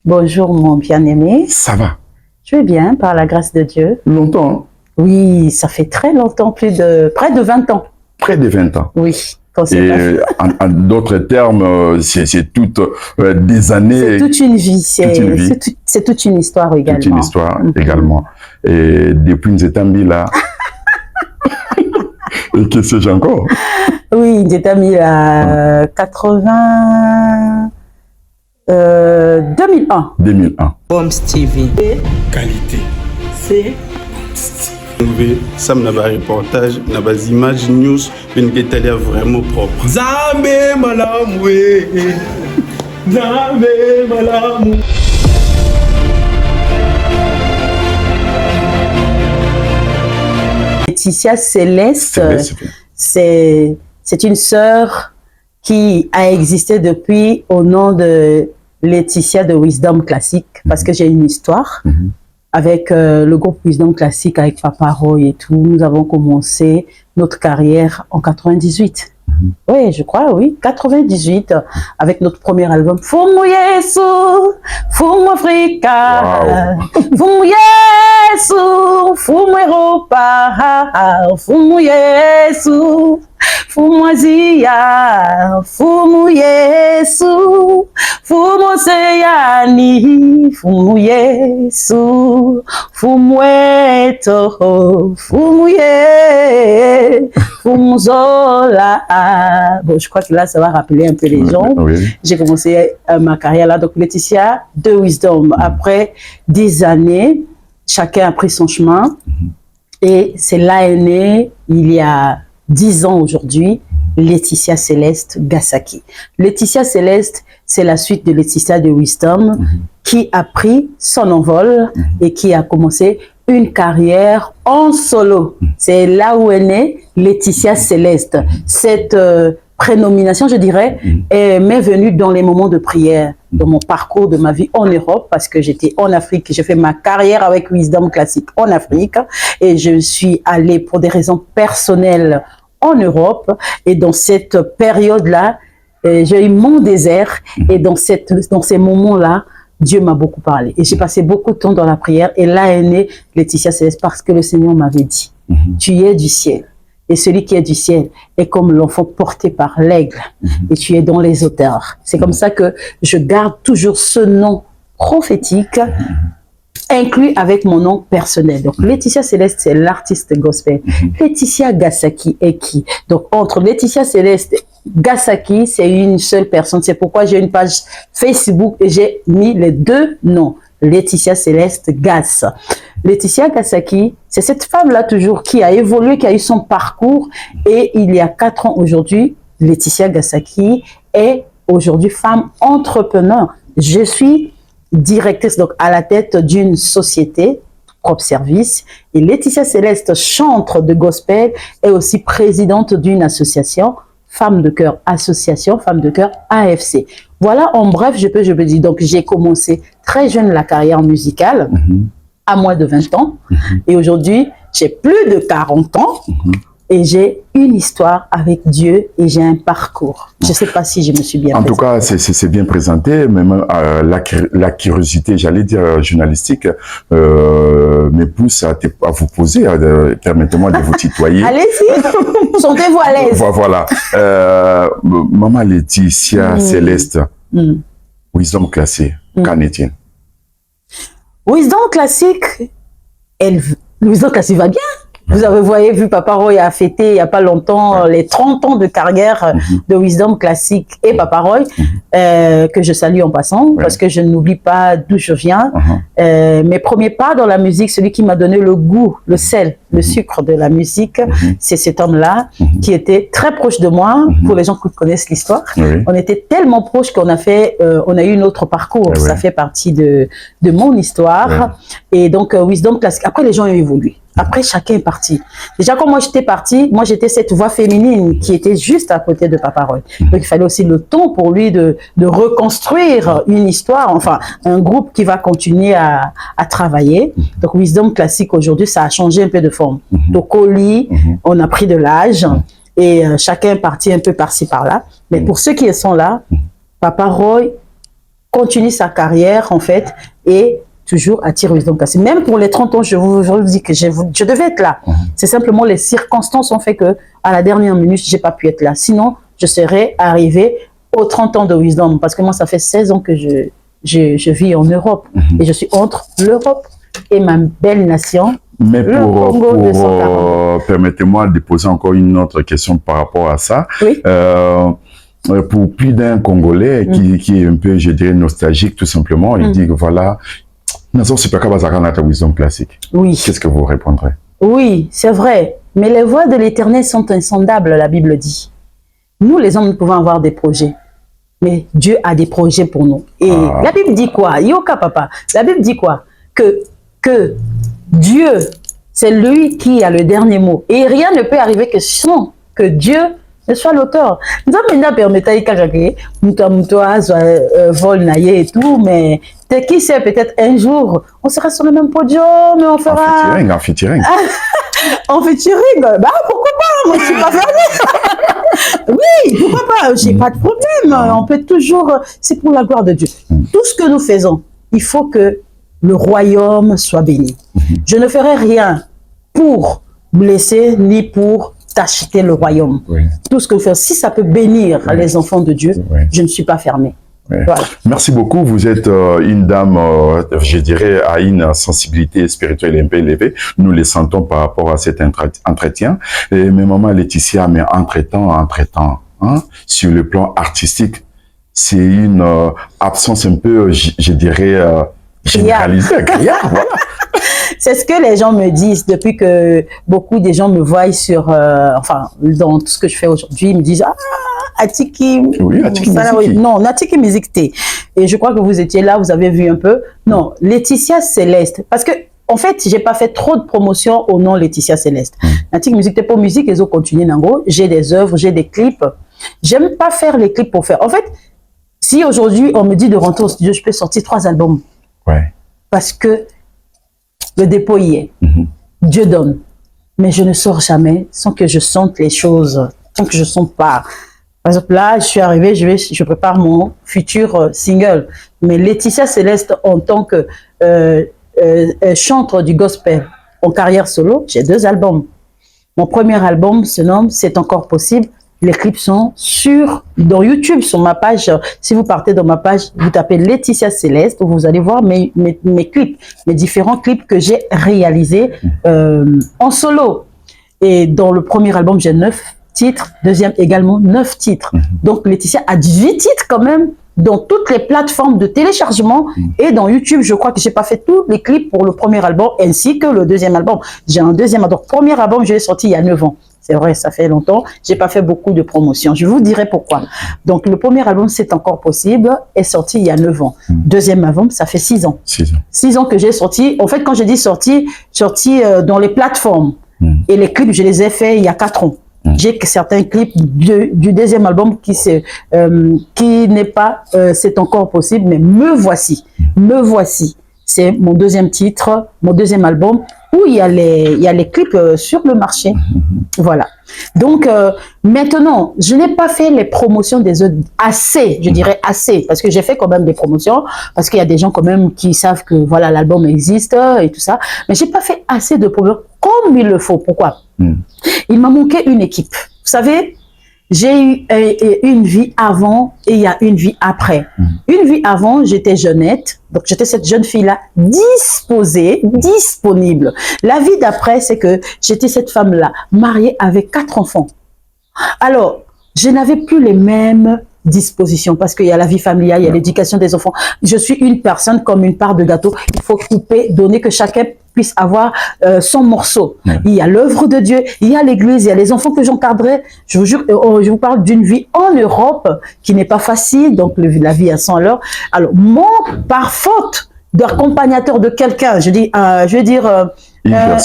Bonjour mon bien-aimé. Ça va? Je vais bien, par la grâce de Dieu. Longtemps? Oui, ça fait très longtemps, près de 20 ans. Près de 20 ans. Oui. Et en d'autres termes, c'est toutes des années. C'est toute une vie. C'est toute une histoire également. Toute une histoire également. Et depuis nous étions mis là. Et que sais-je encore? Oui, nous étions mis à 2001. 2001. Bombs TV. Qualité. C'est Sam n'a pas reportage, n'a pas image news, une guitare vraiment propre. Zambe malamwe, Zambe malamwe. Laetitia Céleste, c'est une sœur qui a existé depuis au nom de Laetitia de Wisdom Classique, parce que j'ai une histoire. Avec le groupe Wisdom Classique, avec Papa Roy et tout, nous avons commencé notre carrière en 98. Oui, je crois, oui, 98, avec notre premier album. Fumu Yesu, Fumu Africa, Fumu Yesu, Fumu Europa, Fumu Yesu, Fumu Asia, Fumu Yesu, Fumu Seyani, Fumu Yesu, Fumu Eto, Fumu Ye, Fumu Zola. Bon, je crois que là, ça va rappeler un peu les gens. Oui. J'ai commencé ma carrière là, donc Laetitia de Wisdom. Après 10 années, chacun a pris son chemin. Et c'est là est né, il y a 10 ans aujourd'hui, Laetitia Céleste Gasaki. Laetitia Céleste, c'est la suite de Laetitia de Wisdom qui a pris son envol et qui a commencé une carrière en solo. C'est là où est née Laetitia Céleste. Cette prénomination, je dirais, m'est venue dans les moments de prière, dans mon parcours de ma vie en Europe, parce que j'étais en Afrique, j'ai fait ma carrière avec Wisdom Classique en Afrique, et je suis allée pour des raisons personnelles en Europe, et dans cette période-là, j'ai eu mon désert, et dans ces moments-là, Dieu m'a beaucoup parlé. Et j'ai passé beaucoup de temps dans la prière. Et là est née Laetitia Céleste parce que le Seigneur m'avait dit, tu es du ciel. Et celui qui est du ciel est comme l'enfant porté par l'aigle. Et tu es dans les hauteurs. C'est comme ça que je garde toujours ce nom prophétique inclus avec mon nom personnel. Donc, Laetitia Céleste, c'est l'artiste gospel. Laetitia Gasaki est qui? Donc, entre Laetitia Céleste et Gasaki, c'est une seule personne. C'est pourquoi j'ai une page Facebook et j'ai mis les deux noms. Laetitia Céleste Gas. Laetitia Gasaki, c'est cette femme-là toujours qui a évolué, qui a eu son parcours. Et il y a 4 ans aujourd'hui, Laetitia Gasaki est aujourd'hui femme entrepreneur. Je suis directrice, donc à la tête d'une société, propre service. Et Laetitia Céleste, chantre de gospel, est aussi présidente d'une association, Femmes de Cœur Association, Femmes de Cœur AFC. Voilà, en bref, je peux dire. Donc, j'ai commencé très jeune la carrière musicale, à moins de 20 ans. Et aujourd'hui, j'ai plus de 40 ans. Et j'ai une histoire avec Dieu et j'ai un parcours. Je ne sais pas si je me suis bien présenté. En tout cas, c'est bien présenté. Même la curiosité, j'allais dire journalistique, me pousse à vous poser. Permettez-moi de vous tutoyer. Allez-y, sentez-vous à l'aise. Voilà. Maman Laetitia Céleste, Wisdom Classique, qu'en est-il? Wisdom Classique, Wisdom Classique va bien. Vous avez vu, Papa Roy a fêté il n'y a pas longtemps les 30 ans de carrière de Wisdom Classique et Papa Roy, que je salue en passant, parce que je n'oublie pas d'où je viens. Mes premiers pas dans la musique, celui qui m'a donné le goût, le sel, le sucre de la musique, c'est cet homme-là qui était très proche de moi, pour les gens qui connaissent l'histoire. On était tellement proches qu'on a fait, on a eu notre parcours, ça fait partie de mon histoire. Et donc, Wisdom Classique, après les gens ont évolué. Après, chacun est parti. Déjà, quand moi j'étais partie, moi j'étais cette voix féminine qui était juste à côté de Papa Roy. Donc, il fallait aussi le temps pour lui de reconstruire une histoire, enfin, un groupe qui va continuer à travailler. Donc, Wisdom Classique, aujourd'hui, ça a changé un peu de forme. Donc, au lit, on a pris de l'âge et chacun est parti un peu par-ci, par-là. Mais pour ceux qui sont là, Papa Roy continue sa carrière, en fait, et toujours à Tir Wisdom Classic. Même pour les 30 ans, je vous dis que je devais être là. C'est simplement les circonstances ont fait que, à la dernière minute, j'ai pas pu être là. Sinon, je serais arrivée aux 30 ans de Wisdom, parce que moi, ça fait 16 ans que je vis en Europe, et je suis entre l'Europe et ma belle nation. Mais permettez-moi de poser encore une autre question par rapport à ça. Oui. Pour plus d'un Congolais qui est un peu, je dirais, nostalgique, tout simplement, il dit que voilà, Wisdom Classic. Oui. Qu'est-ce que vous répondrez? Oui, c'est vrai. Mais les voies de l'Éternel sont insondables, la Bible dit. Nous, les hommes, nous pouvons avoir des projets. Mais Dieu a des projets pour nous. Et la Bible dit quoi? Yoka, papa. La Bible dit quoi? Que Dieu, c'est lui qui a le dernier mot. Et rien ne peut arriver que sans que Dieu ne soit l'auteur. Nous avons maintenant permis vol naïe et tout, mais qui sait, peut-être un jour, on sera sur le même podium et on fera... En featuring. En featuring, bah pourquoi pas, moi je suis pas fermée. Oui, pourquoi pas, j'ai pas de problème. On peut toujours, c'est pour la gloire de Dieu. Tout ce que nous faisons, il faut que le royaume soit béni. Je ne ferai rien pour blesser ni pour t'acheter le royaume. Tout ce que vous faites, si ça peut bénir les enfants de Dieu, je ne suis pas fermée. Voilà. Merci beaucoup. Vous êtes une dame, je dirais, à une sensibilité spirituelle un peu élevée. Nous les sentons par rapport à cet entretien. Et mais maman Laetitia, mais entre-temps, hein, sur le plan artistique, c'est une absence un peu, je dirais, généralisée. Voilà. C'est ce que les gens me disent depuis que beaucoup de gens me voient sur, enfin, dans tout ce que je fais aujourd'hui, ils me disent, Atiki, non, Atiki Musique T. Et je crois que vous étiez là, vous avez vu un peu. Non, Laetitia Céleste. Parce que, en fait, j'ai pas fait trop de promotion au nom Laetitia Céleste. Atiki Musique T pour musique, ils ont continué en gros. J'ai des œuvres, j'ai des clips. J'aime pas faire les clips pour faire. En fait, si aujourd'hui on me dit de rentrer au studio, je peux sortir 3 albums. Parce que le dépôt y est. Dieu donne. Mais je ne sors jamais sans que je sente les choses, sans que je sente pas. Par exemple, là, je suis arrivée, je prépare mon futur single. Mais Laetitia Céleste, en tant que chanteur du gospel en carrière solo, j'ai 2 albums. Mon premier album se nomme C'est encore possible. Les clips sont dans YouTube, sur ma page. Si vous partez dans ma page, vous tapez Laetitia Céleste, vous allez voir mes clips, mes différents clips que j'ai réalisés en solo. Et dans le premier album, j'ai 9 titres, deuxième également 9 titres. Donc Laetitia a 18 titres quand même dans toutes les plateformes de téléchargement et dans YouTube. Je crois que j'ai pas fait tous les clips pour le premier album ainsi que le deuxième album. J'ai un deuxième album. Premier album, je l'ai sorti il y a 9 ans. C'est vrai, ça fait longtemps. J'ai pas fait beaucoup de promotion. Je vous dirai pourquoi. Donc, le premier album, C'est encore possible, est sorti il y a 9 ans. Deuxième album, ça fait 6 ans. 6 ans que j'ai sorti. En fait, quand je dis sorti dans les plateformes. Et les clips, je les ai faits il y a 4 ans. J'ai certains clips du deuxième album qui n'est pas C'est encore possible, mais Me voici. Me voici. C'est mon deuxième titre, mon deuxième album, où il y a les clips sur le marché. Voilà. Donc, maintenant, je n'ai pas fait les promotions des autres assez, je dirais assez, parce que j'ai fait quand même des promotions, parce qu'il y a des gens quand même qui savent que voilà, l'album existe et tout ça, mais j'ai pas fait assez de promotions comme il le faut. Pourquoi? Il m'a manqué une équipe. Vous savez, j'ai eu une vie avant et il y a une vie après. Une vie avant, j'étais jeunette, donc j'étais cette jeune fille-là disposée, disponible. La vie d'après, c'est que j'étais cette femme-là, mariée avec 4 enfants. Alors, je n'avais plus les mêmes dispositions parce qu'il y a la vie familiale, il y a l'éducation des enfants. Je suis une personne comme une part de gâteau. Il faut couper, donner que chacun puisse avoir son morceau. Il y a l'œuvre de Dieu, il y a l'église, il y a les enfants que j'encadrais. Je vous jure, je vous parle d'une vie en Europe qui n'est pas facile, donc la vie à 100 à l'heure. Alors, par faute d'accompagnateur de quelqu'un, je veux dire un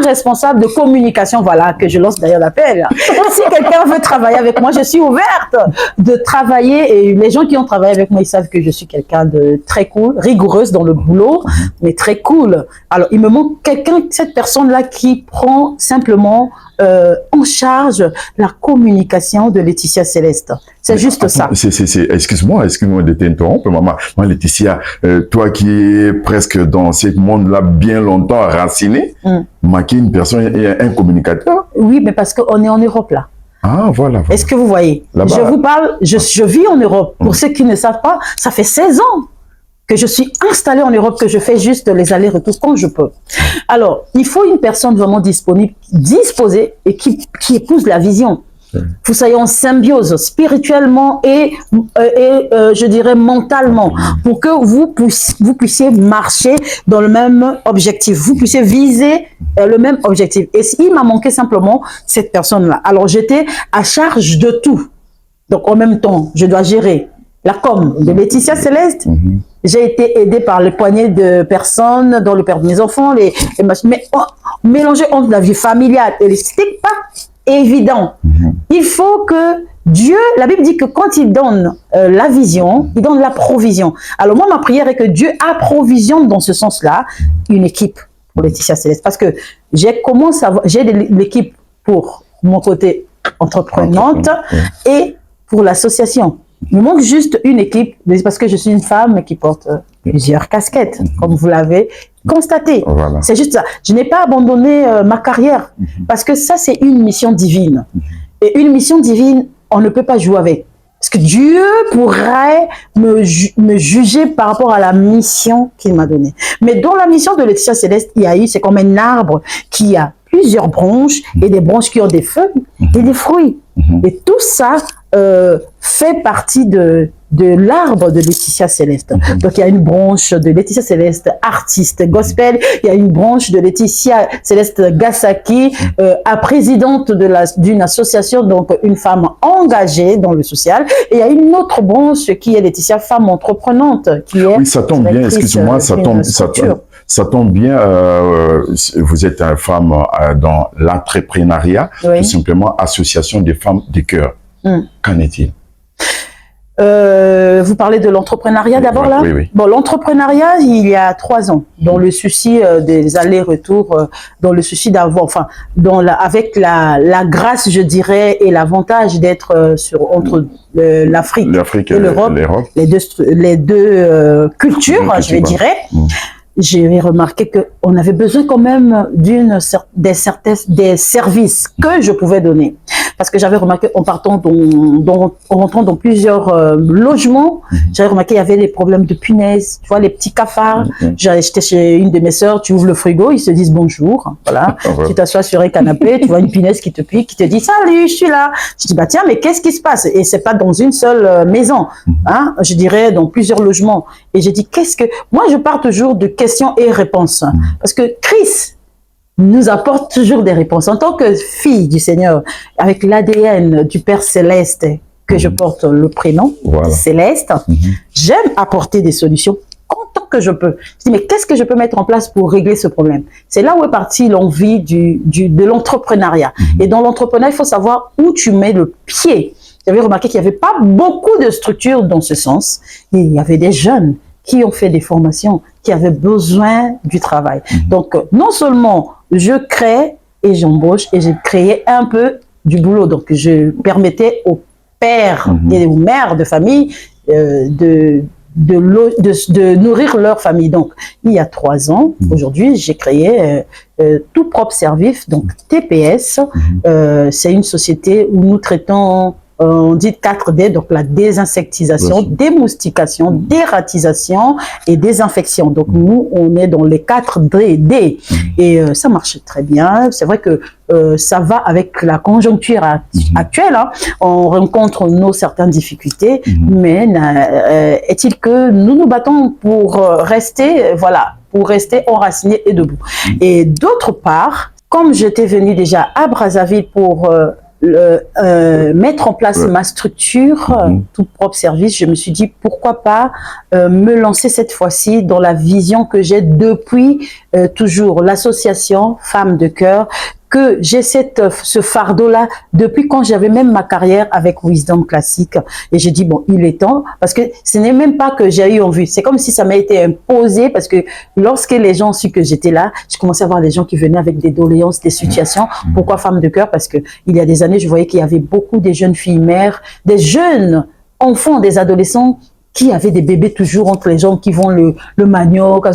responsable de communication, voilà, que je lance d'ailleurs l'appel. Si quelqu'un veut travailler avec moi, je suis ouverte de travailler, et les gens qui ont travaillé avec moi, ils savent que je suis quelqu'un de très cool, rigoureuse dans le boulot, mais très cool. Alors, il me manque quelqu'un, cette personne-là qui prend simplement en charge la communication de Laetitia Céleste. C'est juste ça. Excuse-moi de t'interrompre, maman. Moi, Laetitia, toi qui es presque dans ce monde-là bien longtemps raciné, qui est une personne et un communicateur. Oui, mais parce qu'on est en Europe là. Ah, voilà. Est-ce que vous voyez? Je vous parle, je vis en Europe. Pour ceux qui ne savent pas, ça fait 16 ans que je suis installée en Europe, que je fais juste les allers-retours quand je peux. Alors, il faut une personne vraiment disponible, disposée et qui épouse la vision. Vous soyez en symbiose spirituellement et je dirais mentalement, pour que vous puissiez marcher dans le même objectif, vous puissiez viser le même objectif. Et il m'a manqué simplement cette personne-là. Alors j'étais à charge de tout. Donc en même temps, je dois gérer la com de Laetitia Céleste. J'ai été aidée par les poignées de personnes, dans le père de mes enfants, mais mélanger entre la vie familiale et les... C'était pas évident. Il faut que Dieu, la Bible dit que quand il donne la vision, il donne la provision. Alors moi, ma prière est que Dieu approvisionne dans ce sens-là une équipe pour Laetitia Céleste. Parce que j'ai l'équipe pour mon côté entreprenante et pour l'association. Il me manque juste une équipe, parce que je suis une femme qui porte plusieurs casquettes, comme vous l'avez constaté. Voilà. C'est juste ça. Je n'ai pas abandonné ma carrière, parce que ça, c'est une mission divine. Et une mission divine, on ne peut pas jouer avec. Parce que Dieu pourrait me juger par rapport à la mission qu'il m'a donnée. Mais dans la mission de Laetitia Céleste, c'est comme un arbre qui a plusieurs branches, et des branches qui ont des feuilles et des fruits. Et tout ça fait partie de l'arbre de Laetitia Céleste. Donc, il y a une branche de Laetitia Céleste, artiste gospel. Il y a une branche de Laetitia Céleste Gasaki, présidente d'une association, donc une femme engagée dans le social. Et il y a une autre branche qui est Laetitia Femme Entreprenante. Oui, ça tombe bien, excuse-moi, ça tombe bien. Vous êtes une femme dans l'entrepreneuriat, tout simplement association des femmes de cœur. Qu'en est-il? Vous parlez de l'entrepreneuriat d'abord là? Oui. Bon, l'entrepreneuriat, il y a 3 ans, dans le souci des allers-retours, dans le souci d'avoir, avec la grâce, je dirais, et l'avantage d'être entre l'Afrique et l'Europe, les deux cultures, je dirais. J'ai remarqué qu'on avait besoin quand même des services que je pouvais donner. Parce que j'avais remarqué en rentrant dans plusieurs logements, j'avais remarqué qu'il y avait des problèmes de punaises, tu vois, les petits cafards. J'étais chez une de mes sœurs, tu ouvres le frigo, ils se disent bonjour, voilà. Tu t'assois sur un canapé, tu vois une punaise qui te pique, qui te dit salut, je suis là. Je dis bah tiens, mais qu'est-ce qui se passe? Et c'est pas dans une seule maison, hein, je dirais dans plusieurs logements. Et j'ai dit moi je pars toujours de questions et réponses, parce que Christ nous apporte toujours des réponses. En tant que fille du Seigneur, avec l'ADN du Père Céleste, que je porte le prénom, Céleste, j'aime apporter des solutions autant que je peux. Je dis, mais qu'est-ce que je peux mettre en place pour régler ce problème? C'est là où est partie l'envie de l'entrepreneuriat. Et dans l'entrepreneuriat, il faut savoir où tu mets le pied. J'avais remarqué qu'il n'y avait pas beaucoup de structures dans ce sens. Il y avait des jeunes qui ont fait des formations, qui avaient besoin du travail. Donc, non seulement je crée et j'embauche, et j'ai créé un peu du boulot. Donc, je permettais aux pères et aux mères de famille de nourrir leur famille. Donc, il y a 3 ans, aujourd'hui, j'ai créé tout propre service, donc TPS. C'est une société où nous traitons... on dit 4D, donc la désinsectisation, démoustication, dératisation et désinfection. Donc nous, on est dans les 4D. Et ça marche très bien. C'est vrai que ça va avec la conjoncture actuelle. Hein. On rencontre certaines difficultés, mais est-il que nous nous battons pour rester, pour rester enracinés et debout. Et d'autre part, comme j'étais venue déjà à Brazzaville pour... mettre en place ma structure, tout propre service, je me suis dit pourquoi pas me lancer cette fois-ci dans la vision que j'ai depuis toujours, l'association Femmes de Cœur, que j'ai ce fardeau-là depuis quand j'avais même ma carrière avec Wisdom Classique. Et j'ai dit, bon, il est temps, parce que ce n'est même pas que j'ai eu envie. C'est comme si ça m'a été imposé, parce que lorsque les gens ont su que j'étais là, je commençais à voir des gens qui venaient avec des doléances, des situations. Pourquoi Femme de cœur? Parce que il y a des années, je voyais qu'il y avait beaucoup de jeunes filles mères, des jeunes enfants, des adolescents qui avaient des bébés toujours entre les jambes, qui vont le manioc,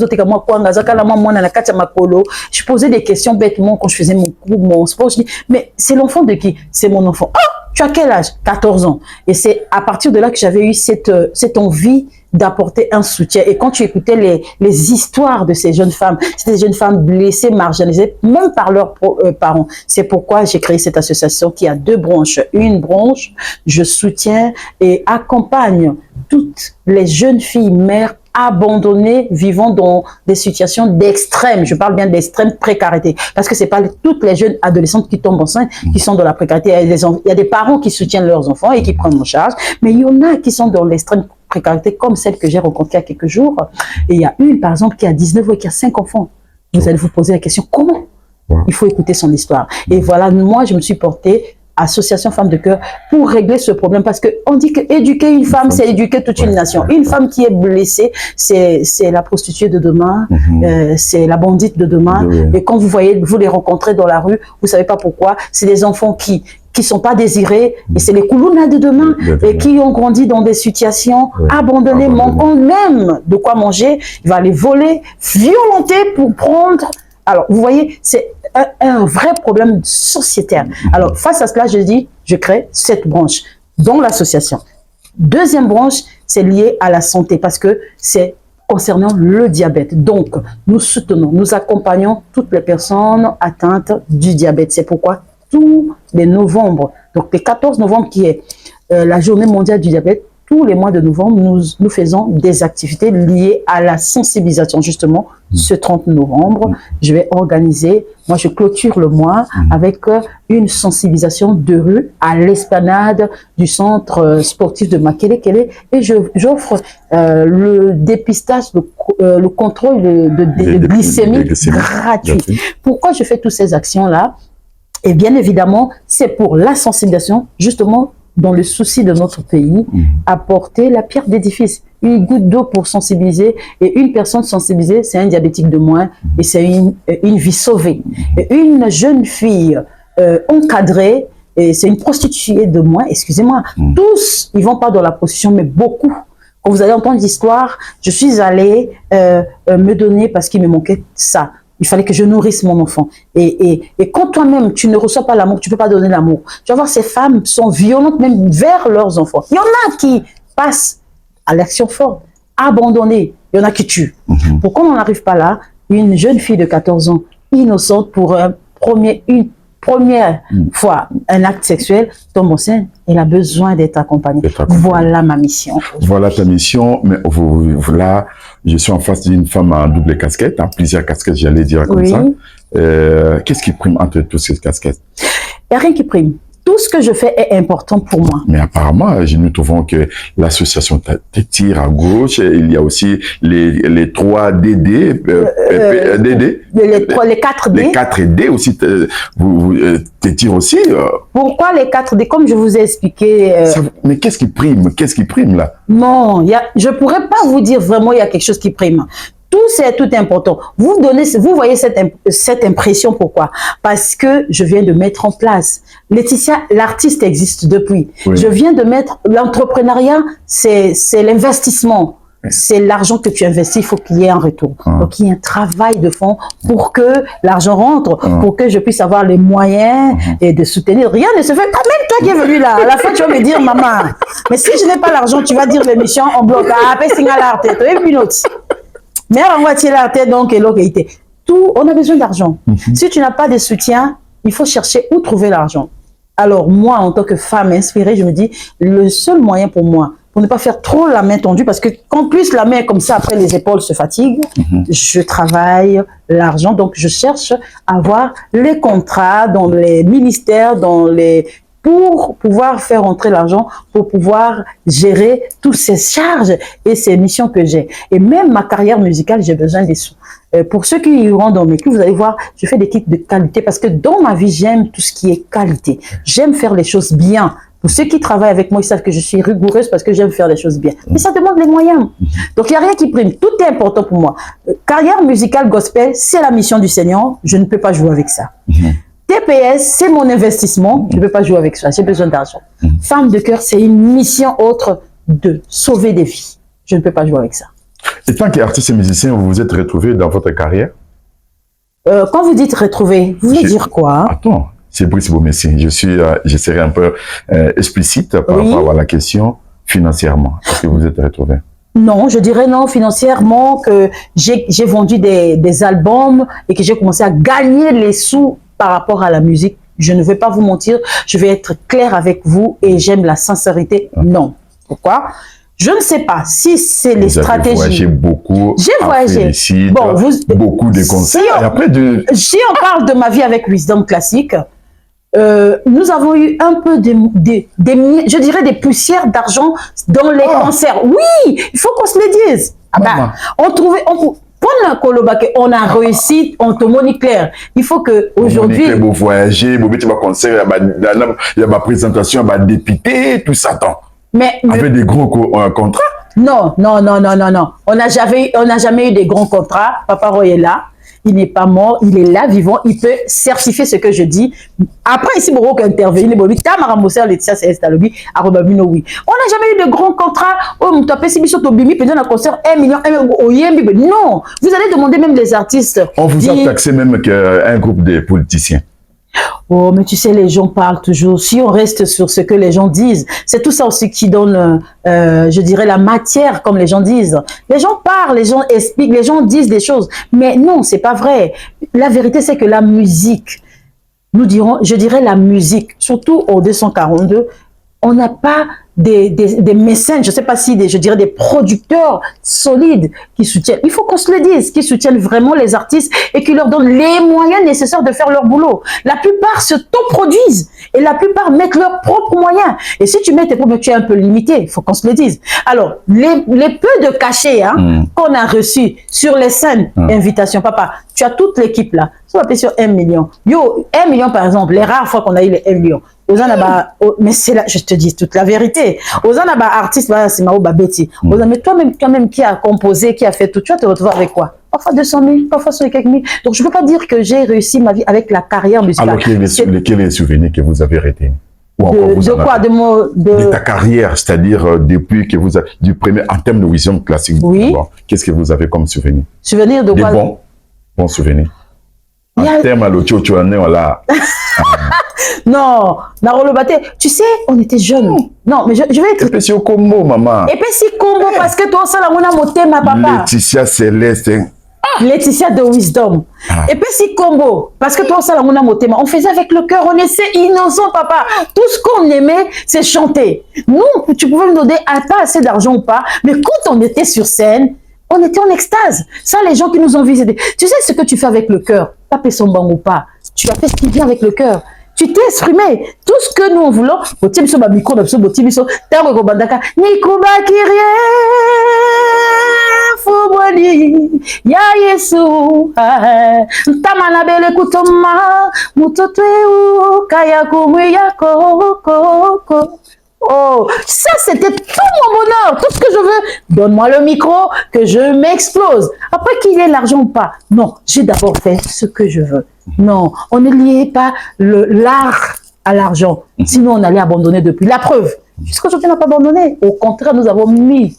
je posais des questions bêtement quand je faisais mon sport. Je dis, mais c'est l'enfant de qui? C'est mon enfant. Ah, tu as quel âge? 14 ans. Et c'est à partir de là que j'avais eu cette envie d'apporter un soutien. Et quand tu écoutais les histoires de ces jeunes femmes, c'était des jeunes femmes blessées, marginalisées, même par leurs parents. C'est pourquoi j'ai créé cette association qui a 2 branches. Une branche, je soutiens et accompagne toutes les jeunes filles mères abandonnées, vivant dans des situations d'extrême, je parle bien d'extrême précarité, parce que c'est pas toutes les jeunes adolescentes qui tombent enceintes qui sont dans la précarité. Il y a des parents qui soutiennent leurs enfants et qui prennent en charge, mais il y en a qui sont dans l'extrême précarité, comme celle que j'ai rencontrée il y a quelques jours. Et il y a une, par exemple, qui a 19 ans et qui a 5 enfants. Vous allez vous poser la question, comment? Il faut écouter son histoire. Et voilà, moi, je me suis portée Association Femmes de Cœur pour régler ce problème, parce que on dit que éduquer une femme, c'est éduquer toute une nation. Une femme qui est blessée, c'est la prostituée de demain, c'est la bandite de demain. Et quand vous voyez, vous les rencontrez dans la rue, vous savez pas pourquoi, c'est des enfants qui sont pas désirés, et c'est les koulouna de demain, et qui ont grandi dans des situations abandonnées, manquant même de quoi manger. Il va les voler, violenter pour prendre. Alors, vous voyez, c'est un vrai problème sociétaire. Alors, face à cela, je dis, je crée cette branche dans l'association. Deuxième branche, c'est lié à la santé, parce que c'est concernant le diabète. Donc, nous soutenons, nous accompagnons toutes les personnes atteintes du diabète. C'est pourquoi tous les novembre, donc le 14 novembre qui est la journée mondiale du diabète, tous les mois de novembre, nous faisons des activités liées à la sensibilisation. Justement, ce 30 novembre, je vais organiser, moi je clôture le mois avec une sensibilisation de rue à l'esplanade du centre sportif de Makelekele, et j'offre le dépistage, le contrôle de glycémie gratuit. Pourquoi je fais toutes ces actions-là? Et bien évidemment, c'est pour la sensibilisation, justement, dans le souci de notre pays, apporter la pierre d'édifice. Une goutte d'eau pour sensibiliser, et une personne sensibilisée, c'est un diabétique de moins, et c'est une vie sauvée. Et une jeune fille encadrée, et c'est une prostituée de moins, excusez-moi. Tous, ils vont pas dans la prostitution, mais beaucoup. Quand vous allez entendre l'histoire, je suis allée me donner parce qu'il me manquait ça. Il fallait que je nourrisse mon enfant. Et quand toi-même, tu ne reçois pas l'amour, tu ne peux pas donner l'amour. Tu vas voir, ces femmes sont violentes même vers leurs enfants. Il y en a qui passent à l'action forte, abandonnées. Il y en a qui tuent. Pourquoi on n'arrive pas là? Une jeune fille de 14 ans, innocente, pour une première fois un acte sexuel, tombe enceinte, elle a besoin d'être accompagnée. Voilà ma mission. Voilà ta mission, mais là, je suis en face d'une femme à double casquette, hein, plusieurs casquettes, j'allais dire comme ça. Qu'est-ce qui prime entre toutes ces casquettes? Il n'y a rien qui prime. Tout ce que je fais est important pour moi. Mais apparemment, nous trouvons que l'association te tire à gauche. Il y a aussi les 3 DD, les 4 D. Les 4 D aussi te tirent aussi. Pourquoi les 4 D? Comme je vous ai expliqué. Mais qu'est-ce qui prime? Qu'est-ce qui prime là? Non, je pourrais pas vous dire vraiment il y a quelque chose qui prime. Tout c'est tout important. Vous voyez cette impression, pourquoi? Parce que je viens de mettre en place. Laetitia, l'artiste existe depuis. Je viens de mettre l'entrepreneuriat, c'est l'investissement. C'est l'argent que tu investis, il faut qu'il y ait un retour. Donc il y a un travail de fond pour que l'argent rentre, pour que je puisse avoir les moyens et de soutenir. Rien ne se fait. Quand même toi qui es venu là, à la fin tu vas me dire, maman, mais si je n'ai pas l'argent, tu vas dire l'émission en bloc. Mais on va tirer la tête, donc, et l'occasion. Tout, on a besoin d'argent. Si tu n'as pas de soutien, il faut chercher où trouver l'argent. Alors, moi, en tant que femme inspirée, je me dis, le seul moyen pour moi, pour ne pas faire trop la main tendue, parce que qu'en plus la main comme ça, après les épaules se fatiguent, je travaille l'argent, donc je cherche à avoir les contrats dans les ministères, dans les pour pouvoir faire entrer l'argent, pour pouvoir gérer toutes ces charges et ces missions que j'ai. Et même ma carrière musicale, j'ai besoin des sous. Pour ceux qui iront dans mes clips, vous allez voir, je fais des clips de qualité parce que dans ma vie, j'aime tout ce qui est qualité. J'aime faire les choses bien. Pour ceux qui travaillent avec moi, ils savent que je suis rigoureuse parce que j'aime faire les choses bien. Mais ça demande les moyens. Donc, il n'y a rien qui prime. Tout est important pour moi. Carrière musicale gospel, c'est la mission du Seigneur. Je ne peux pas jouer avec ça. TPS, c'est mon investissement. Je ne peux pas jouer avec ça. J'ai besoin d'argent. Femme de cœur, c'est une mission autre de sauver des vies. Je ne peux pas jouer avec ça. Et tant qu'artiste et musicien, vous vous êtes retrouvé dans votre carrière? Quand vous dites retrouver, vous voulez dire quoi? Attends, c'est Brice Bomessi. Je serai un peu explicite par rapport à la question financièrement. Est-ce que vous êtes retrouvé? Non, je dirais non financièrement, que j'ai vendu des albums et que j'ai commencé à gagner les sous par rapport à la musique. Je ne vais pas vous mentir, je vais être claire avec vous et j'aime la sincérité. Non. Pourquoi? Je ne sais pas si c'est les stratégies. Vous avez voyagé beaucoup. J'ai voyagé. Bon, beaucoup de concerts. Si on parle de ma vie avec Wisdom Classique, nous avons eu un peu je dirais des poussières d'argent dans les concerts. Oui, il faut qu'on se le dise. On a réussi, on te montre clair. Il faut que aujourd'hui. Vous voyagez, vous mettez ma concert, il y a ma présentation, il y a ma députée, tout ça. Avec des gros contrats? Non. On n'a jamais eu des grands contrats. Papa Roy est là. Il n'est pas mort, il est là, vivant, il peut certifier ce que je dis. Après, ici, Boro qui intervient, il dit, Laetitia, c'est oui. On n'a jamais eu de grands contrats. Oh, tu as fait si un concert, 1 million, non. Vous allez demander même les artistes. On vous a taxé même qu'un groupe de politiciens. Oh, mais tu sais, les gens parlent toujours. Si on reste sur ce que les gens disent, c'est tout ça aussi qui donne, je dirais, la matière, comme les gens disent. Les gens parlent, les gens expliquent, les gens disent des choses. Mais non, c'est pas vrai. La vérité, c'est que la musique, je dirais la musique, surtout au 242, on n'a pas des mécènes, je ne sais pas si je dirais des producteurs solides qui soutiennent. Il faut qu'on se le dise, qui soutiennent vraiment les artistes et qui leur donnent les moyens nécessaires de faire leur boulot. La plupart se produisent et la plupart mettent leurs propres moyens. Et si tu mets tes propres, tu es un peu limité, il faut qu'on se le dise. Alors, les peu de cachets qu'on a reçus sur les scènes, invitation, papa, tu as toute l'équipe là, tu vas payer sur 1 million. Yo, 1 million par exemple, les rares fois qu'on a eu les 1 million. Mais c'est là, je te dis toute la vérité. Ozanaba artiste, c'est Mao Babeti. Mais toi-même qui a composé, qui a fait tout, tu vas te retrouver avec quoi? Parfois 200 000, parfois sur les quelques mille. Donc je ne peux pas dire que j'ai réussi ma vie avec la carrière musicale. Alors quel est le souvenir que vous avez retenus? De ta carrière, c'est-à-dire depuis que vous avez, du premier, en termes de vision classique. Oui. Qu'est-ce que vous avez comme souvenir? Souvenir de quoi? Des bons souvenirs. En termes à l'autre, tu en es là. Non, tu sais, on était jeunes. Non, mais je vais être... Et puis c'est au combo, maman. Et puis c'est combo parce que toi, ça, là, on a monté ma papa. Laetitia Céleste. Laetitia de Wisdom. Et puis c'est combo parce que toi, ça, là, on a monté ma. On faisait avec le cœur, on était innocent, papa. Tout ce qu'on aimait, c'est chanter. Nous, tu pouvais nous donner pas assez d'argent ou pas, mais quand on était sur scène, on était en extase. Ça, les gens qui nous ont visités. Tu sais ce que tu fais avec le cœur, pas son bang ou pas. Tu as fait ce qui vient avec le cœur. Tu t'es exprimé. Tout ce que nous en voulons, oh, ça c'était tout mon bonheur, tout ce que je veux. Donne-moi le micro, que je m'explose. Après qu'il ait l'argent ou pas. Non, j'ai d'abord fait ce que je veux. Non, on ne liait pas l'art à l'argent. Sinon, on allait abandonner depuis. La preuve, jusqu'aujourd'hui, on n'a pas abandonné. Au contraire, nous avons mis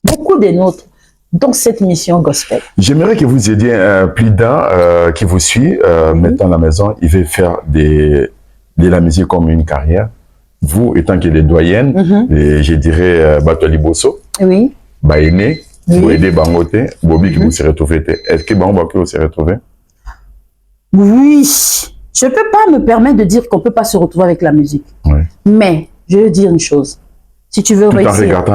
beaucoup des nôtres dans cette mission gospel. J'aimerais que vous aidiez plus d'un qui vous suit, maintenant à la maison, il veut faire de la musique comme une carrière. Vous, étant que des doyennes, et je dirais Batoli Bosso, oui. Baïné, vous aidez Bangote, Bobby qui vous s'est retrouvé. Est-ce que Bangote vous s'est retrouvé? Oui. Je ne peux pas me permettre de dire qu'on ne peut pas se retrouver avec la musique. Oui. Mais, je veux dire une chose. Si tu veux réussir,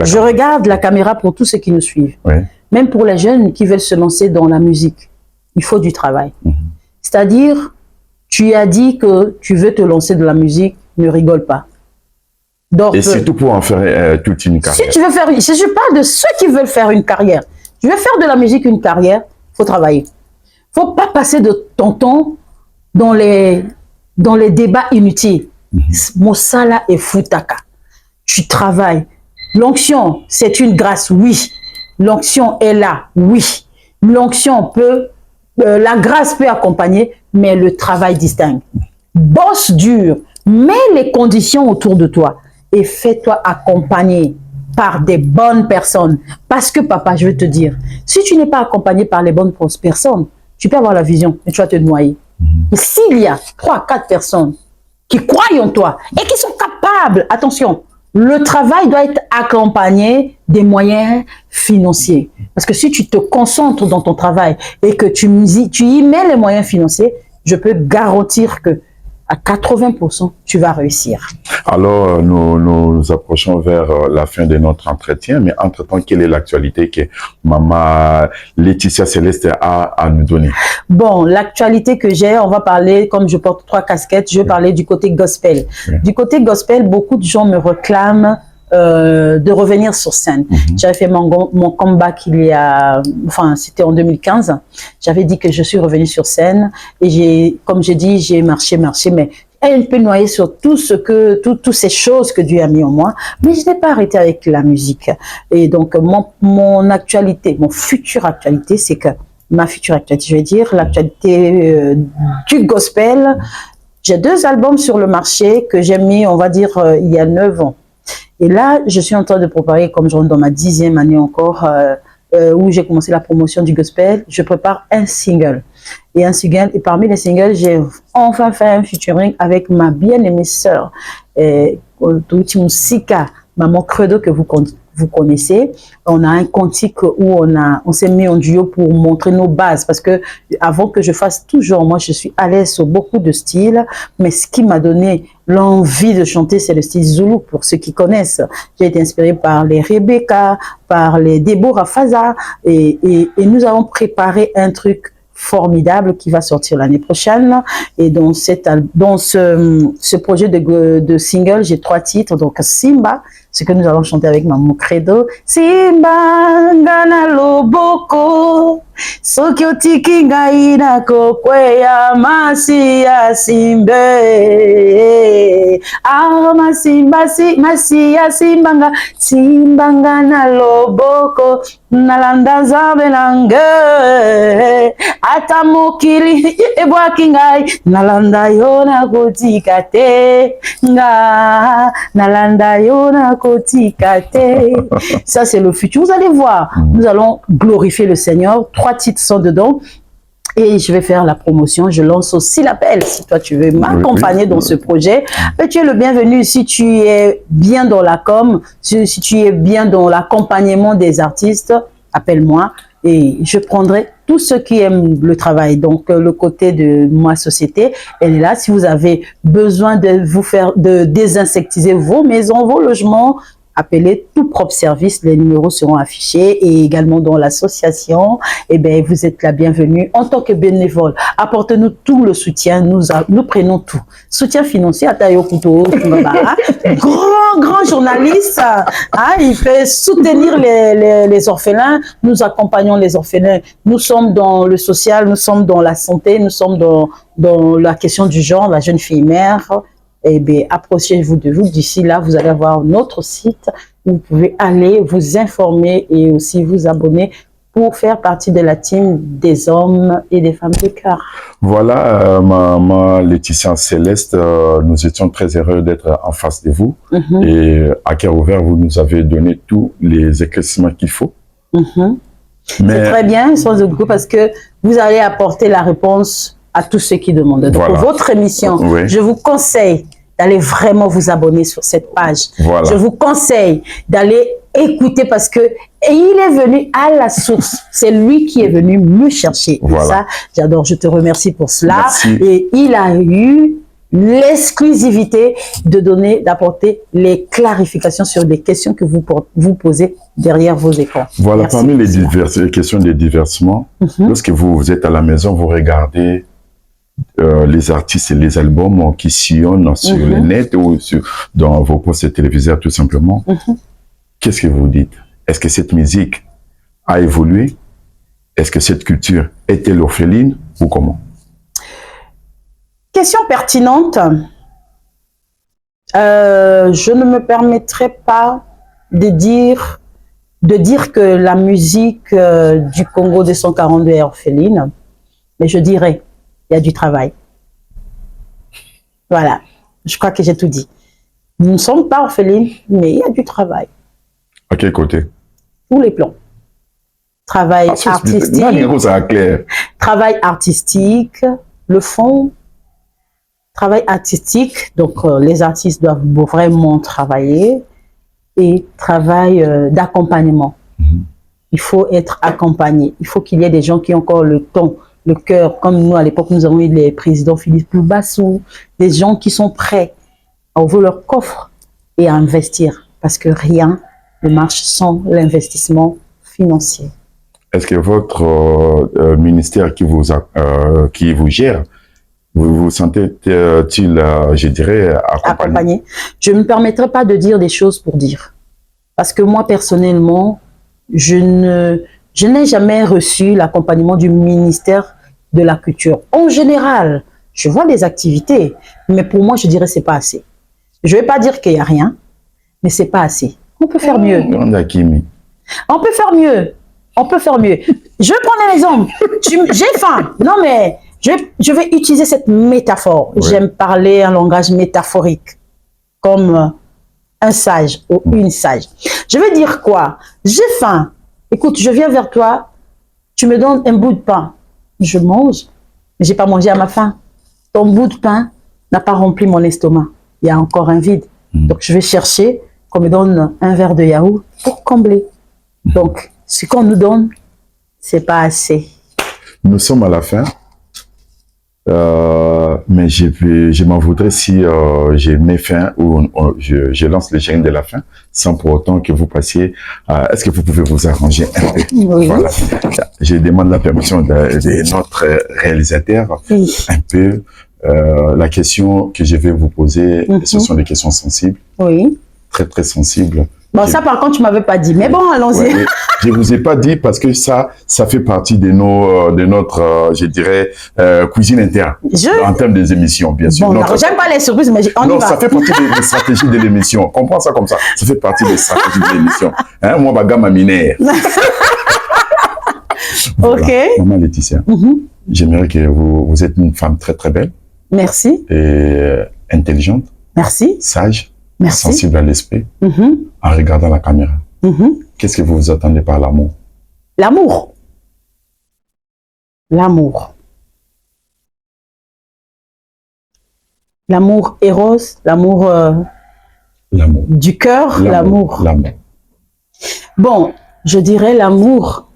je regarde la caméra pour tous ceux qui nous suivent. Oui. Même pour les jeunes qui veulent se lancer dans la musique. Il faut du travail. C'est-à-dire, Tu as dit que tu veux te lancer de la musique, ne rigole pas. Dors Et peu. surtout pour en faire toute une carrière. Si tu veux faire, je parle de ceux qui veulent faire une carrière. Tu veux faire de la musique une carrière, faut travailler. Faut pas passer de ton temps dans les débats inutiles. Mossala et Futaka. Tu travailles. L'onction, c'est une grâce, oui. L'onction est là, oui. L'onction peut, la grâce peut accompagner, mais le travail distingue. Bosse dur, mets les conditions autour de toi et fais-toi accompagner par des bonnes personnes. Parce que, papa, je vais te dire, si tu n'es pas accompagné par les bonnes personnes, tu peux avoir la vision, mais tu vas te noyer. Mais s'il y a 3, 4 personnes qui croient en toi et qui sont capables, attention, le travail doit être accompagné des moyens financiers. Parce que si tu te concentres dans ton travail et que tu y mets les moyens financiers, je peux garantir que à 80%, tu vas réussir. Alors, nous approchons vers la fin de notre entretien, mais entre-temps, quelle est l'actualité que Maman Laetitia Céleste a à nous donner? Bon, l'actualité que j'ai, on va parler, comme je porte 3 casquettes, je vais parler du côté gospel. Oui. Du côté gospel, beaucoup de gens me réclament de revenir sur scène. J'avais fait mon comeback il y a, enfin, c'était en 2015. J'avais dit que je suis revenue sur scène et comme j'ai dit, j'ai marché, mais elle peut noyer sur toutes ces choses que Dieu a mis en moi. Mais je n'ai pas arrêté avec la musique. Et donc, mon actualité, mon future actualité, c'est que ma future actualité, je vais dire, l'actualité du gospel. J'ai 2 albums sur le marché que j'ai mis, on va dire, il y a 9 ans. Et là, je suis en train de préparer, comme je rentre dans ma 10e année encore, où j'ai commencé la promotion du gospel, je prépare un single. Et parmi les singles, j'ai enfin fait un featuring avec ma bien-aimée sœur, Musika, Maman Credo, que vous connaissez. On a un cantique où on s'est mis en duo pour montrer nos bases, parce que avant que je fasse toujours, moi je suis à l'aise sur beaucoup de styles, mais ce qui m'a donné l'envie de chanter, c'est le style Zoulou, pour ceux qui connaissent. J'ai été inspirée par les Rebecca, par les Deborah Faza, et nous avons préparé un truc formidable qui va sortir l'année prochaine. Et dans ce projet de single, j'ai 3 titres. Donc Simba, ce que nous allons chanter avec Maman Credo. Simba ngana loboko soki otiki ngai nakokweya masiya simbe masiya simba ngana loboko nalanda nzambe nange ata mokili ebwaki ngai nalanda yo nakotika te nalanda yo nakotika te. Ça c'est le futur, vous allez voir, nous allons glorifier le Seigneur. 3 titres sont dedans et je vais faire la promotion. Je lance aussi l'appel si toi tu veux m'accompagner dans ce projet. Tu es le bienvenu si tu es bien dans la com, si tu es bien dans l'accompagnement des artistes, appelle-moi et je prendrai tous ceux qui aiment le travail. Donc le côté de ma société, elle est là. Si vous avez besoin de désinsectiser vos maisons, vos logements, appelez tout propre service, les numéros seront affichés et également dans l'association, eh bien, vous êtes la bienvenue en tant que bénévole. Apportez-nous tout le soutien, nous prenons tout. Soutien financier, Atayo Kuto, grand journaliste, hein, il fait soutenir les orphelins, nous accompagnons les orphelins, nous sommes dans le social, nous sommes dans la santé, nous sommes dans la question du genre, la jeune fille mère. Eh bien, approchez-vous de vous. D'ici là, vous allez avoir notre site où vous pouvez aller vous informer et aussi vous abonner pour faire partie de la team des hommes et des femmes de cœur. Voilà, Maman Laetitia Céleste, nous étions très heureux d'être en face de vous. Et à cœur ouvert, vous nous avez donné tous les éclaircissements qu'il faut. C'est très bien, sans aucun, parce que vous allez apporter la réponse à tous ceux qui demandent. Donc, pour votre émission, je vous conseille d'aller vraiment vous abonner sur cette page. Je vous conseille d'aller écouter parce que il est venu à la source. C'est lui qui est venu me chercher. Et ça, j'adore. Je te remercie pour cela. Et il a eu l'exclusivité d'apporter les clarifications sur les questions que vous posez derrière vos écrans. Voilà, parmi les questions de divertissement, lorsque vous êtes à la maison, vous regardez les artistes et les albums qui sillonnent sur le net ou dans vos postes téléviseurs tout simplement. Qu'est-ce que vous dites? Est-ce que cette musique a évolué? Est-ce que cette culture est-elle orpheline ou comment? Question pertinente. Je ne me permettrai pas de dire que la musique du Congo 242 est orpheline, mais je dirais il y a du travail. Voilà, je crois que j'ai tout dit. Nous ne sommes pas orphelines, mais il y a du travail. À quel côté? Tous les plans. Travail artistique. Non, ça clair. Travail artistique, le fond. Travail artistique, donc les artistes doivent vraiment travailler. Et travail d'accompagnement. Il faut être accompagné. Il faut qu'il y ait des gens qui ont encore le temps, le cœur. Comme nous, à l'époque, nous avons eu les présidents Philippe Loubassou, des gens qui sont prêts à ouvrir leur coffre et à investir. Parce que rien ne marche sans l'investissement financier. Est-ce que votre ministère qui vous gère, vous vous sentez-il, je dirais, accompagné? Je ne me permettrai pas de dire des choses pour dire. Parce que moi, personnellement, je n'ai jamais reçu l'accompagnement du ministère de la Culture. En général, je vois des activités, mais pour moi, je dirais que ce n'est pas assez. Je ne vais pas dire qu'il n'y a rien, mais ce n'est pas assez. On peut faire mieux. On peut faire mieux. On peut faire mieux. Je prends un exemple. J'ai faim. Non, mais je vais utiliser cette métaphore. Oui. J'aime parler un langage métaphorique, comme un sage ou une sage. Je veux dire quoi? J'ai faim. Écoute, je viens vers toi. Tu me donnes un bout de pain. Je mange. Mais je n'ai pas mangé à ma faim. Ton bout de pain n'a pas rempli mon estomac. Il y a encore un vide. Donc, je vais chercher qu'on me donne un verre de yaourt pour combler. Donc, ce qu'on nous donne, c'est pas assez. Nous sommes à la fin. Mais je m'en voudrais si je mets fin ou je lance le générique de la fin sans pour autant que vous passiez. Est-ce que vous pouvez vous arranger un peu? Oui. Voilà. Je demande la permission de notre réalisateur. Oui. Un peu. La question que je vais vous poser, ce sont des questions sensibles. Oui. Très, très sensibles. Bon, ça par contre, tu m'avais pas dit. Mais bon, allons-y. Ouais, je vous ai pas dit parce que ça fait partie de notre, je dirais, cuisine interne. En termes des émissions, bien sûr. Bon, j'aime pas les surprises, mais on y va. Ça fait partie des stratégies de l'émission. Comprends ça comme ça. Ça fait partie des stratégies de l'émission. Hein, moi, bagama minaire. Voilà. Ok. Maman Laetitia, j'aimerais que vous êtes une femme très, très belle. Merci. Et intelligente. Merci. Sage. Merci. Sensible à l'esprit. En regardant la caméra. Qu'est-ce que vous attendez par l'amour? L'amour. L'amour. L'amour éros, l'amour du cœur, l'amour. Bon, je dirais l'amour,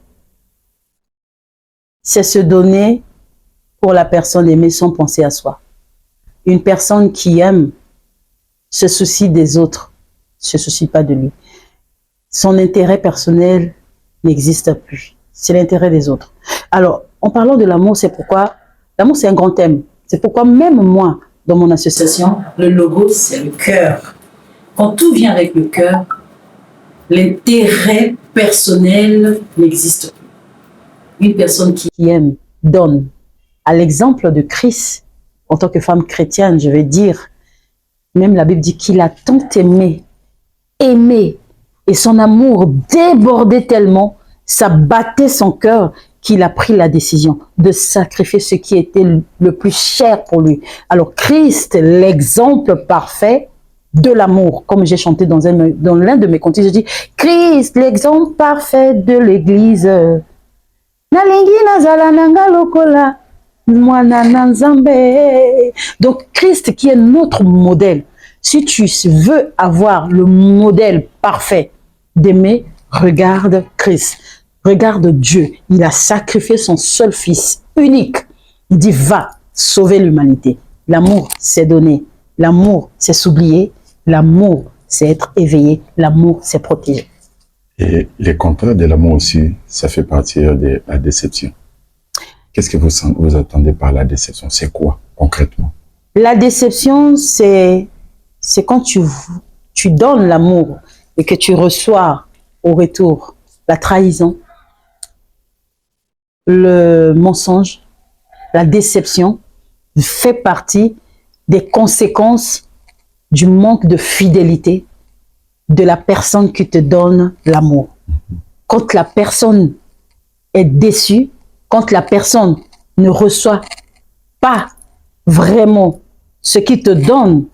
c'est se donner pour la personne aimée sans penser à soi. Une personne qui aime se soucie des autres, ne se soucie pas de lui. Son intérêt personnel n'existe plus. C'est l'intérêt des autres. Alors, en parlant de l'amour, c'est pourquoi l'amour, c'est un grand thème. C'est pourquoi même moi, dans mon association, le logo, c'est le cœur. Quand tout vient avec le cœur, l'intérêt personnel n'existe plus. Une personne qui aime, donne. À l'exemple de Christ, en tant que femme chrétienne, je vais dire, même la Bible dit qu'il a tant aimé, et son amour débordait tellement, ça battait son cœur, qu'il a pris la décision de sacrifier ce qui était le plus cher pour lui. Alors Christ, l'exemple parfait de l'amour, comme j'ai chanté dans l'un de mes cantiques, je dis Christ, l'exemple parfait de l'Église. Donc Christ qui est notre modèle. Si tu veux avoir le modèle parfait d'aimer, regarde Christ. Regarde Dieu, il a sacrifié son seul fils unique. Il dit, va sauver l'humanité. L'amour, c'est donner. L'amour, c'est s'oublier. L'amour, c'est être éveillé. L'amour, c'est protéger. Et les contraires de l'amour aussi, ça fait partie de la déception. Qu'est-ce que vous attendez par la déception? C'est quoi? concrètement? La déception, c'est quand tu donnes l'amour et que tu reçois au retour la trahison, le mensonge, la déception fait partie des conséquences du manque de fidélité de la personne qui te donne l'amour. Quand la personne est déçue, quand la personne ne reçoit pas vraiment ce qu'il te donne,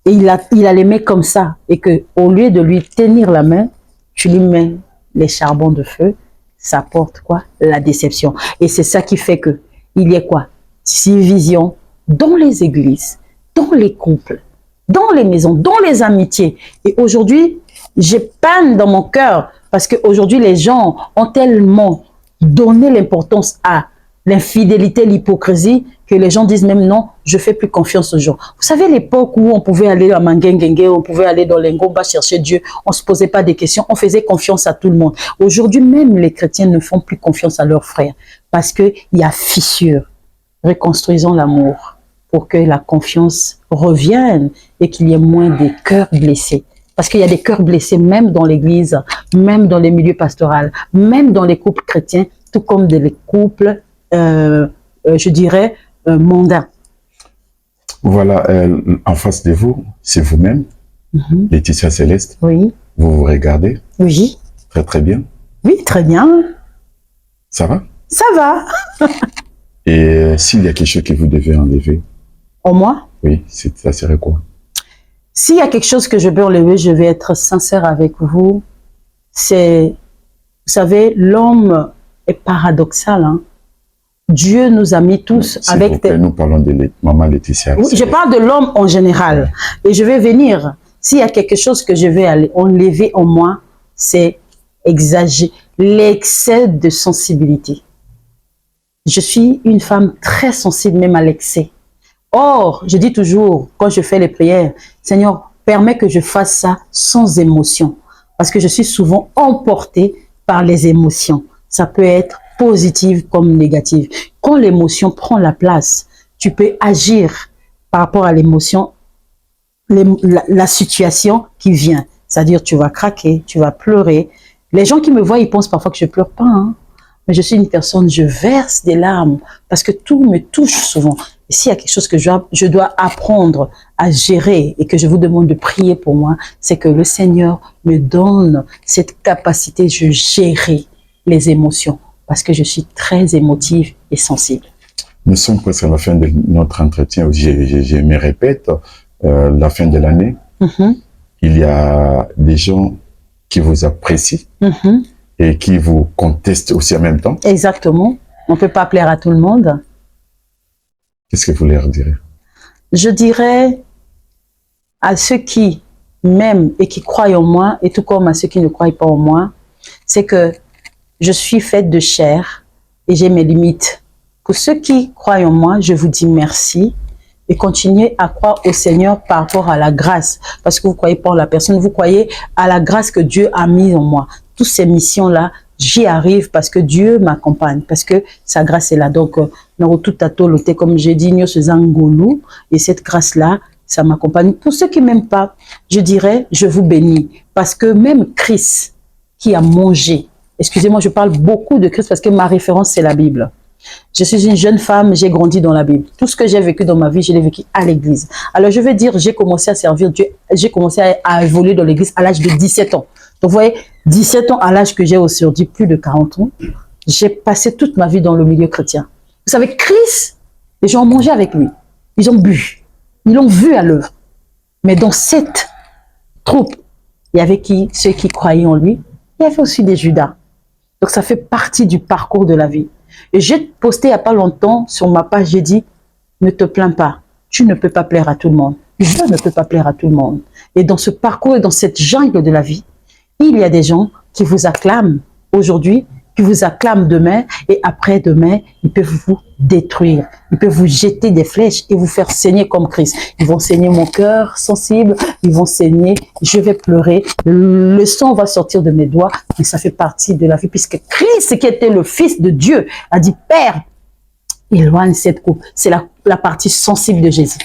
et il a les mains comme ça, et que au lieu de lui tenir la main, tu lui mets les charbons de feu, ça porte quoi? La déception. Et c'est ça qui fait que il y a quoi? Division dans les églises, dans les couples, dans les maisons, dans les amitiés. Et aujourd'hui, j'ai peine dans mon cœur parce qu'aujourd'hui, les gens ont tellement donné l'importance à l'infidélité, l'hypocrisie, que les gens disent même non, je fais plus confiance aux gens. Vous savez, l'époque où on pouvait aller à Mangengengue, on pouvait aller dans l'Engomba chercher Dieu, on se posait pas des questions, on faisait confiance à tout le monde. Aujourd'hui, même les chrétiens ne font plus confiance à leurs frères parce qu'il y a fissure. Reconstruisons l'amour pour que la confiance revienne et qu'il y ait moins de cœurs blessés. Parce qu'il y a des cœurs blessés même dans l'église, même dans les milieux pastoraux, même dans les couples chrétiens, tout comme dans les couples, je dirais, mondains. Voilà, en face de vous, c'est vous-même, Laetitia Céleste. Oui. Vous vous regardez? Oui. Très très bien. Oui, très bien. Ça va? Ça va. Et s'il y a quelque chose que vous devez enlever? En moi? Oui, ça serait quoi? S'il y a quelque chose que je peux enlever, je vais être sincère avec vous. C'est, vous savez, l'homme est paradoxal. Hein? Dieu nous a mis tous avec... Nous parlons de maman Laetitia. Oui, je parle de l'homme en général. Et je vais venir. S'il y a quelque chose que je vais aller enlever en moi, c'est exagérer, l'excès de sensibilité. Je suis une femme très sensible, même à l'excès. Or, je dis toujours, quand je fais les prières, Seigneur, permets que je fasse ça sans émotion. Parce que je suis souvent emportée par les émotions. Ça peut être positive comme négative. Quand l'émotion prend la place, tu peux agir par rapport à l'émotion, la situation qui vient. C'est-à-dire, tu vas craquer, tu vas pleurer. Les gens qui me voient, ils pensent parfois que je pleure pas, hein. Mais je suis une personne, je verse des larmes parce que tout me touche souvent. Et s'il y a quelque chose que je dois apprendre à gérer et que je vous demande de prier pour moi, c'est que le Seigneur me donne cette capacité de gérer les émotions parce que je suis très émotive et sensible. Nous sommes presque à la fin de notre entretien. Je me répète, la fin de l'année, il y a des gens qui vous apprécient. Et qui vous contestent aussi en même temps. Exactement. On ne peut pas plaire à tout le monde. Qu'est-ce que vous leur direz? Je dirais à ceux qui m'aiment et qui croient en moi, et tout comme à ceux qui ne croient pas en moi, c'est que je suis faite de chair et j'ai mes limites. Pour ceux qui croient en moi, je vous dis merci et continuez à croire au Seigneur par rapport à la grâce. Parce que vous ne croyez pas en la personne, vous croyez à la grâce que Dieu a mise en moi. Toutes ces missions-là, j'y arrive parce que Dieu m'accompagne, parce que sa grâce est là. Donc, comme j'ai dit, et cette grâce-là, ça m'accompagne. Pour ceux qui ne m'aiment pas, je dirais, je vous bénis. Parce que même Christ, qui a mangé, excusez-moi, je parle beaucoup de Christ parce que ma référence, c'est la Bible. Je suis une jeune femme, j'ai grandi dans la Bible. Tout ce que j'ai vécu dans ma vie, je l'ai vécu à l'église. Alors, je vais dire, j'ai commencé à servir Dieu, j'ai commencé à évoluer dans l'église à l'âge de 17 ans. Donc, vous voyez, 17 ans à l'âge que j'ai aujourd'hui, plus de 40 ans, j'ai passé toute ma vie dans le milieu chrétien. Vous savez, Christ, les gens ont mangé avec lui. Ils ont bu. Ils l'ont vu à l'œuvre. Mais dans cette troupe, il y avait ceux qui croyaient en lui. Il y avait aussi des Judas. Donc, ça fait partie du parcours de la vie. Et j'ai posté il n'y a pas longtemps sur ma page, j'ai dit, ne te plains pas. Tu ne peux pas plaire à tout le monde. Je ne peux pas plaire à tout le monde. Et dans ce parcours et dans cette jungle de la vie, il y a des gens qui vous acclament aujourd'hui, qui vous acclament demain, et après-demain, ils peuvent vous détruire. Ils peuvent vous jeter des flèches et vous faire saigner comme Christ. Ils vont saigner mon cœur sensible, ils vont saigner, je vais pleurer, le sang va sortir de mes doigts, mais ça fait partie de la vie, puisque Christ, qui était le Fils de Dieu, a dit, Père, éloigne cette coupe. C'est la partie sensible de Jésus.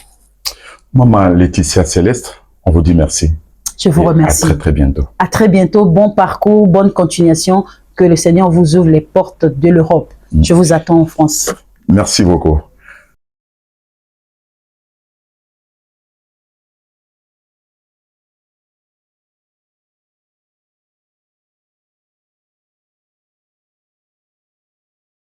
Maman Laetitia Céleste, on vous dit merci. Je vous remercie. À très, très bientôt. À très bientôt. Bon parcours, bonne continuation. Que le Seigneur vous ouvre les portes de l'Europe. Je vous attends en France. Merci beaucoup.